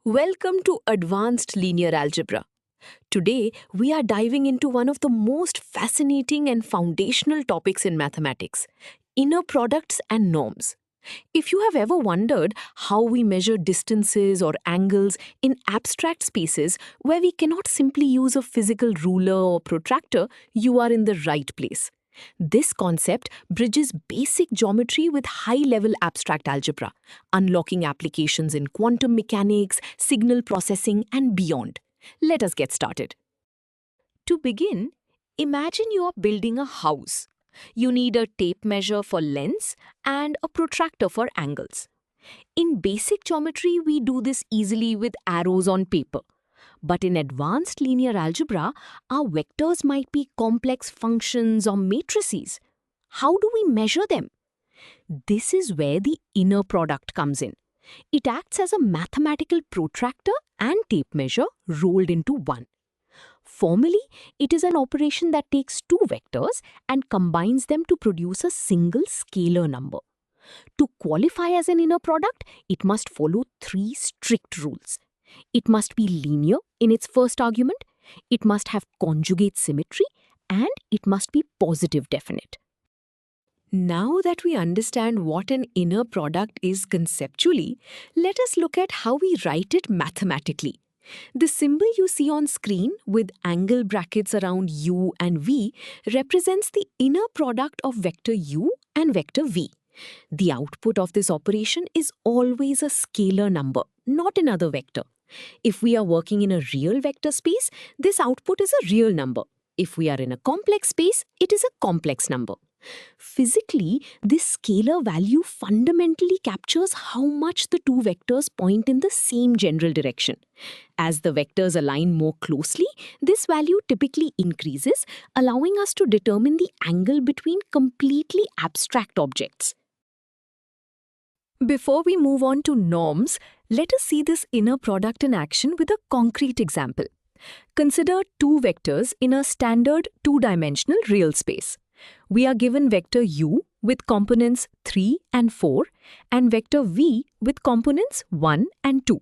Welcome to Advanced Linear Algebra. Today, we are diving into one of the most fascinating and foundational topics in mathematics, inner products and norms. If you have ever wondered how we measure distances or angles in abstract spaces where we cannot simply use a physical ruler or protractor, you are in the right place. This concept bridges basic geometry with high-level abstract algebra, unlocking applications in quantum mechanics, signal processing, and beyond. Let us get started. To begin, imagine you are building a house. You need a tape measure for lengths and a protractor for angles. In basic geometry, we do this easily with arrows on paper. But in advanced linear algebra, our vectors might be complex functions or matrices. How do we measure them? This is where the inner product comes in. It acts as a mathematical protractor and tape measure rolled into one. Formally, it is an operation that takes two vectors and combines them to produce a single scalar number. To qualify as an inner product, it must follow three strict rules. It must be linear in its first argument, it must have conjugate symmetry, and it must be positive definite. Now that we understand what an inner product is conceptually, let us look at how we write it mathematically. The symbol you see on screen with angle brackets around u and v represents the inner product of vector u and vector v. The output of this operation is always a scalar number, not another vector. If we are working in a real vector space, this output is a real number. If we are in a complex space, it is a complex number. Physically, this scalar value fundamentally captures how much the two vectors point in the same general direction. As the vectors align more closely, this value typically increases, allowing us to determine the angle between completely abstract objects. Before we move on to norms, let us see this inner product in action with a concrete example. Consider two vectors in a standard two-dimensional real space. We are given vector u with components 3 and 4 and vector v with components 1 and 2.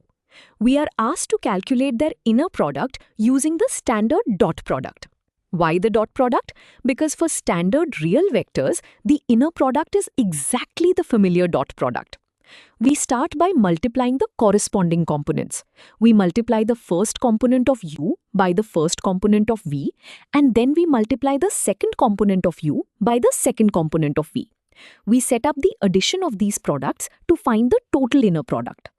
We are asked to calculate their inner product using the standard dot product. Why the dot product? Because for standard real vectors, the inner product is exactly the familiar dot product. We start by multiplying the corresponding components. We multiply the first component of u by the first component of v, and then we multiply the second component of u by the second component of v. We set up the addition of these products to find the total inner product.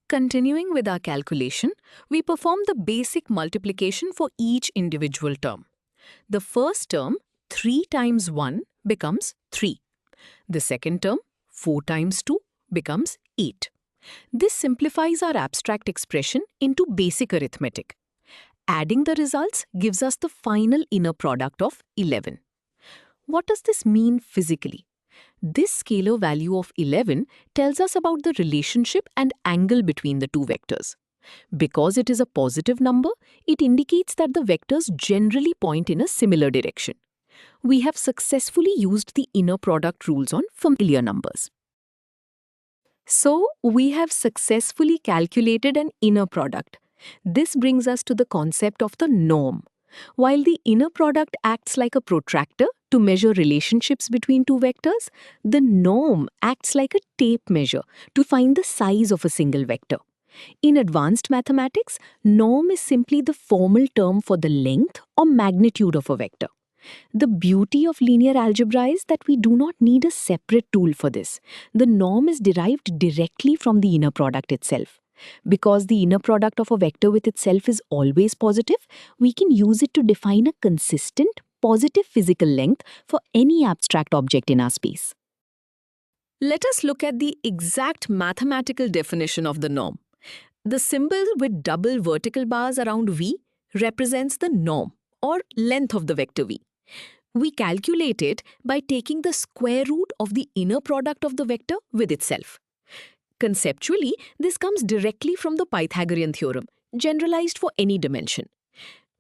Continuing with our calculation, we perform the basic multiplication for each individual term. The first term, 3 times 1, becomes 3. The second term, 4 times 2 becomes 8. This simplifies our abstract expression into basic arithmetic. Adding the results gives us the final inner product of 11. What does this mean physically? This scalar value of 11 tells us about the relationship and angle between the two vectors. Because it is a positive number, it indicates that the vectors generally point in a similar direction. We have successfully used the inner product rules on familiar numbers. So, we have successfully calculated an inner product. This brings us to the concept of the norm. While the inner product acts like a protractor to measure relationships between two vectors, the norm acts like a tape measure to find the size of a single vector. In advanced mathematics, norm is simply the formal term for the length or magnitude of a vector. The beauty of linear algebra is that we do not need a separate tool for this. The norm is derived directly from the inner product itself. Because the inner product of a vector with itself is always positive, we can use it to define a consistent, positive physical length for any abstract object in our space. Let us look at the exact mathematical definition of the norm. The symbol with double vertical bars around v represents the norm, or length of the vector v. We calculate it by taking the square root of the inner product of the vector with itself. Conceptually, this comes directly from the Pythagorean theorem, generalized for any dimension.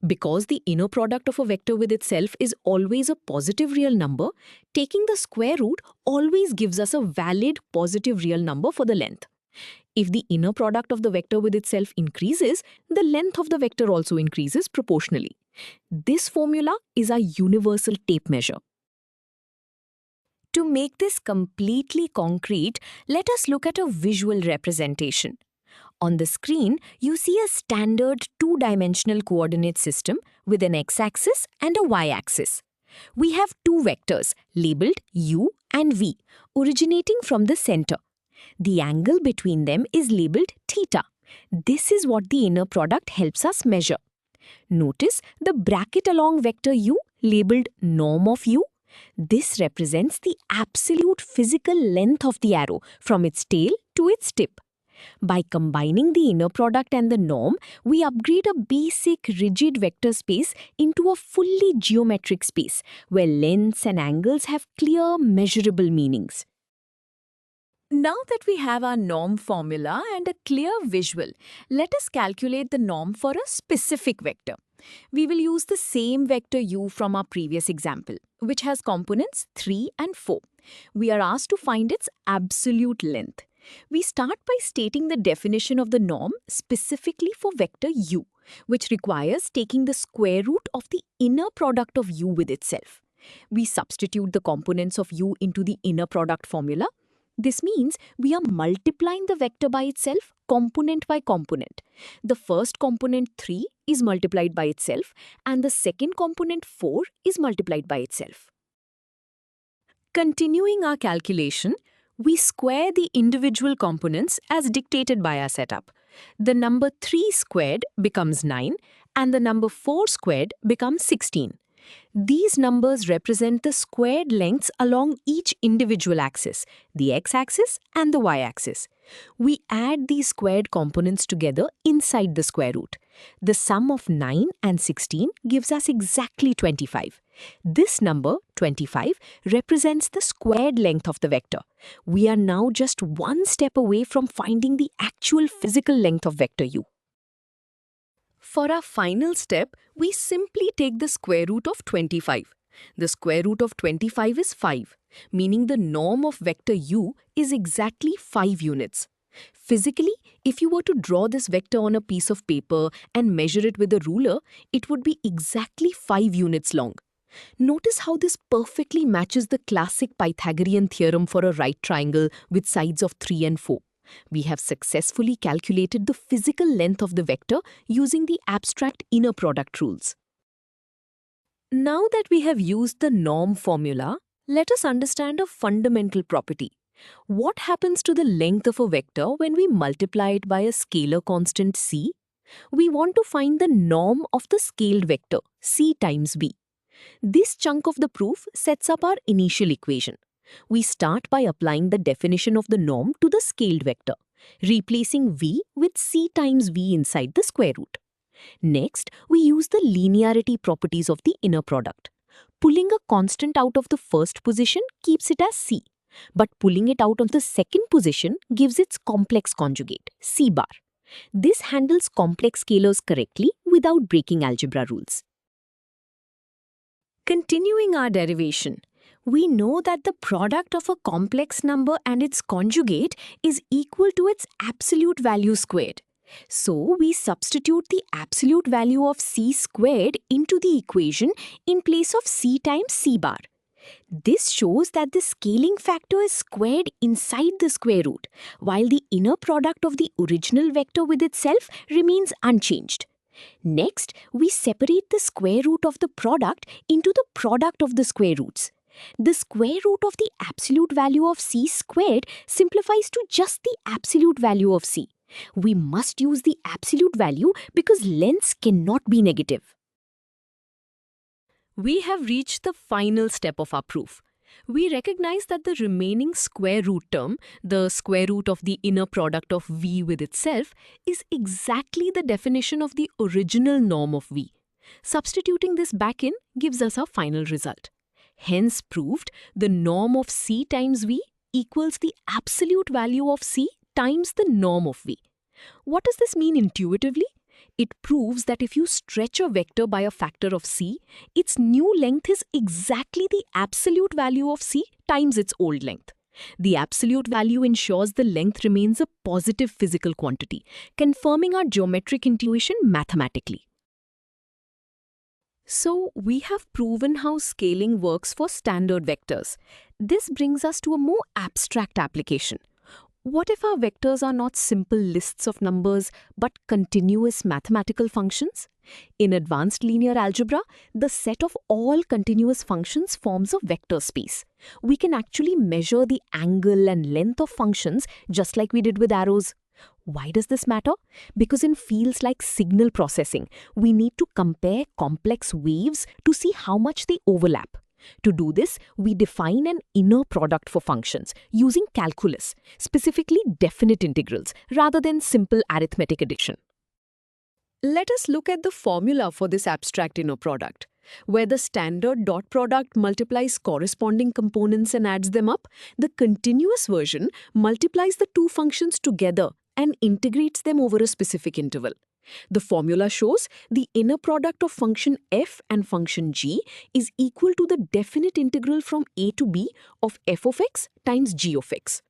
Because the inner product of a vector with itself is always a positive real number, taking the square root always gives us a valid positive real number for the length. If the inner product of the vector with itself increases, the length of the vector also increases proportionally. This formula is our universal tape measure. To make this completely concrete, let us look at a visual representation. On the screen, you see a standard two-dimensional coordinate system with an x-axis and a y-axis. We have two vectors labeled u and v, originating from the center. The angle between them is labeled theta. This is what the inner product helps us measure. Notice the bracket along vector u labeled norm of u. This represents the absolute physical length of the arrow from its tail to its tip. By combining the inner product and the norm, we upgrade a basic rigid vector space into a fully geometric space where lengths and angles have clear, measurable meanings. Now that we have our norm formula and a clear visual, let us calculate the norm for a specific vector. We will use the same vector u from our previous example, which has components 3 and 4. We are asked to find its absolute length. We start by stating the definition of the norm specifically for vector u, which requires taking the square root of the inner product of u with itself. We substitute the components of u into the inner product formula. This means we are multiplying the vector by itself component by component. The first component 3 is multiplied by itself and the second component 4 is multiplied by itself. Continuing our calculation, we square the individual components as dictated by our setup. The number 3 squared becomes 9 and the number 4 squared becomes 16. These numbers represent the squared lengths along each individual axis, the x-axis and the y-axis. We add these squared components together inside the square root. The sum of 9 and 16 gives us exactly 25. This number, 25, represents the squared length of the vector. We are now just one step away from finding the actual physical length of vector u. For our final step, we simply take the square root of 25. The square root of 25 is 5, meaning the norm of vector u is exactly 5 units. Physically, if you were to draw this vector on a piece of paper and measure it with a ruler, it would be exactly 5 units long. Notice how this perfectly matches the classic Pythagorean theorem for a right triangle with sides of 3 and 4. We have successfully calculated the physical length of the vector using the abstract inner product rules. Now that we have used the norm formula, let us understand a fundamental property. What happens to the length of a vector when we multiply it by a scalar constant c? We want to find the norm of the scaled vector, c times b. This chunk of the proof sets up our initial equation. We start by applying the definition of the norm to the scaled vector, replacing v with c times v inside the square root. Next, we use the linearity properties of the inner product. Pulling a constant out of the first position keeps it as c, but pulling it out of the second position gives its complex conjugate, c bar. This handles complex scalars correctly without breaking algebra rules. Continuing our derivation, we know that the product of a complex number and its conjugate is equal to its absolute value squared. So, we substitute the absolute value of c squared into the equation in place of c times c bar. This shows that the scaling factor is squared inside the square root, while the inner product of the original vector with itself remains unchanged. Next, we separate the square root of the product into the product of the square roots. The square root of the absolute value of c squared simplifies to just the absolute value of c. We must use the absolute value because lengths cannot be negative. We have reached the final step of our proof. We recognize that the remaining square root term, the square root of the inner product of v with itself, is exactly the definition of the original norm of v. Substituting this back in gives us our final result. Hence proved, the norm of c times v equals the absolute value of c times the norm of v. What does this mean intuitively? It proves that if you stretch a vector by a factor of c, its new length is exactly the absolute value of c times its old length. The absolute value ensures the length remains a positive physical quantity, confirming our geometric intuition mathematically. So, we have proven how scaling works for standard vectors. This brings us to a more abstract application. What if our vectors are not simple lists of numbers but continuous mathematical functions? In advanced linear algebra, the set of all continuous functions forms a vector space. We can actually measure the angle and length of functions just like we did with arrows. Why does this matter? Because in fields like signal processing, we need to compare complex waves to see how much they overlap. To do this, we define an inner product for functions using calculus, specifically definite integrals, rather than simple arithmetic addition. Let us look at the formula for this abstract inner product. Where the standard dot product multiplies corresponding components and adds them up, the continuous version multiplies the two functions together and integrates them over a specific interval. The formula shows the inner product of function f and function g is equal to the definite integral from a to b of f of x times g of x.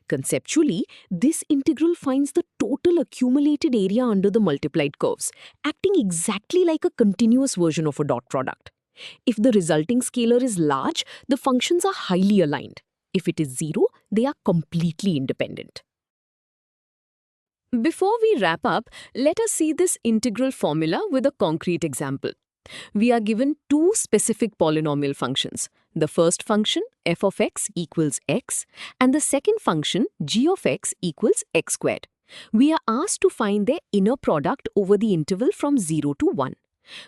Conceptually, this integral finds the total accumulated area under the multiplied curves, acting exactly like a continuous version of a dot product. If the resulting scalar is large, the functions are highly aligned. If it is zero, they are completely independent. Before we wrap up, let us see this integral formula with a concrete example. We are given two specific polynomial functions. The first function, f of x equals x, and the second function, g of x equals x squared. We are asked to find their inner product over the interval from 0 to 1.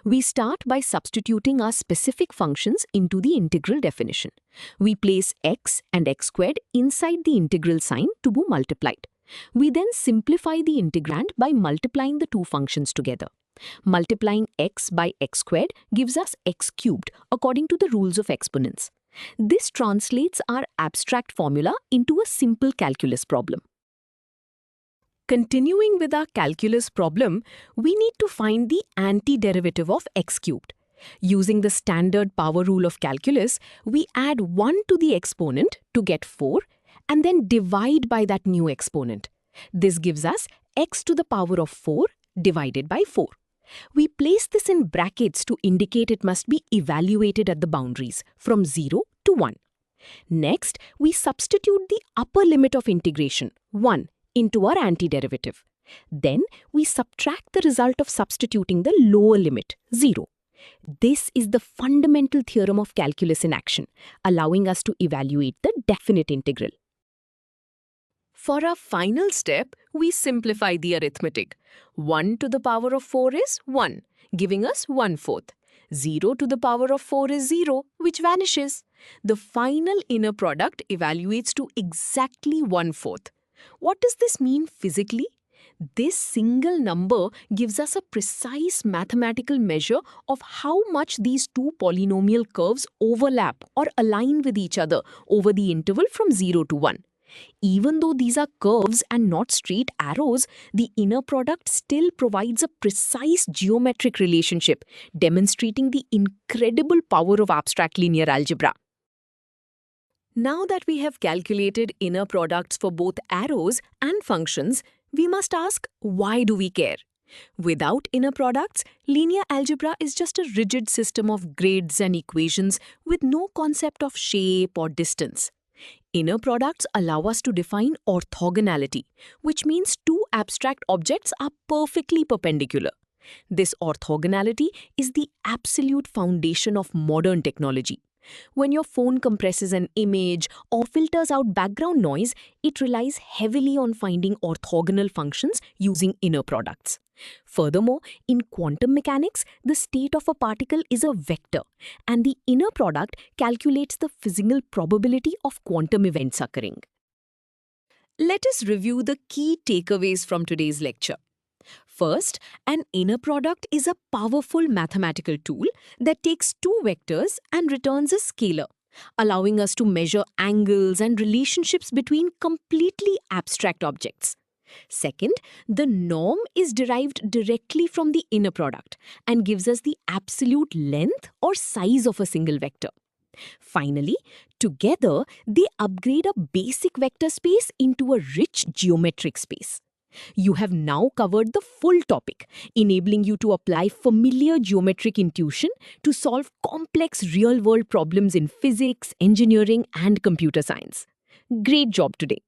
We start by substituting our specific functions into the integral definition. We place x and x squared inside the integral sign to be multiplied. We then simplify the integrand by multiplying the two functions together. Multiplying x by x squared gives us x cubed according to the rules of exponents. This translates our abstract formula into a simple calculus problem. Continuing with our calculus problem, we need to find the antiderivative of x cubed. Using the standard power rule of calculus, we add 1 to the exponent to get 4 and then divide by that new exponent. This gives us x to the power of 4 divided by 4. We place this in brackets to indicate it must be evaluated at the boundaries from 0 to 1. Next, we substitute the upper limit of integration, 1, into our antiderivative. Then, we subtract the result of substituting the lower limit, 0. This is the fundamental theorem of calculus in action, allowing us to evaluate the definite integral. For our final step, we simplify the arithmetic. 1 to the power of 4 is 1, giving us 1/4. 0 to the power of 4 is 0, which vanishes. The final inner product evaluates to exactly 1/4. What does this mean physically? This single number gives us a precise mathematical measure of how much these two polynomial curves overlap or align with each other over the interval from 0 to 1. Even though these are curves and not straight arrows, the inner product still provides a precise geometric relationship, demonstrating the incredible power of abstract linear algebra. Now that we have calculated inner products for both arrows and functions, we must ask, why do we care? Without inner products, linear algebra is just a rigid system of grids and equations with no concept of shape or distance. Inner products allow us to define orthogonality, which means two abstract objects are perfectly perpendicular. This orthogonality is the absolute foundation of modern technology. When your phone compresses an image or filters out background noise, it relies heavily on finding orthogonal functions using inner products. Furthermore, in quantum mechanics, the state of a particle is a vector, and the inner product calculates the physical probability of quantum events occurring. Let us review the key takeaways from today's lecture. First, an inner product is a powerful mathematical tool that takes two vectors and returns a scalar, allowing us to measure angles and relationships between completely abstract objects. Second, the norm is derived directly from the inner product and gives us the absolute length or size of a single vector. Finally, together, they upgrade a basic vector space into a rich geometric space. You have now covered the full topic, enabling you to apply familiar geometric intuition to solve complex real-world problems in physics, engineering, and computer science. Great job today.